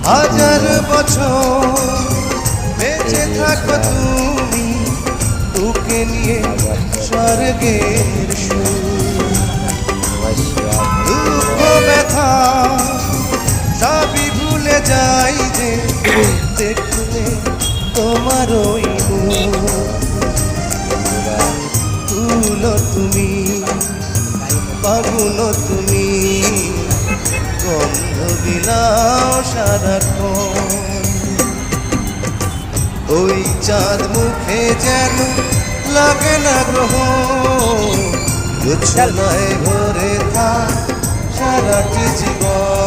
হাজার বছর বেঁচে থাকো তুমি, তোকে নিয়ে স্বর্গের দুঃখ ব্যথা সবই ভুলে যাই যে দেখলে তোমার ওই ফুল তুমি, ফাগুন তুমি, গন্ধ বিলাও সারাক্ষণ। ওই চাঁদ মুখে যেন লাগে না গ্রহ, জোছনায় ভরে থাক সারাটি জীবন।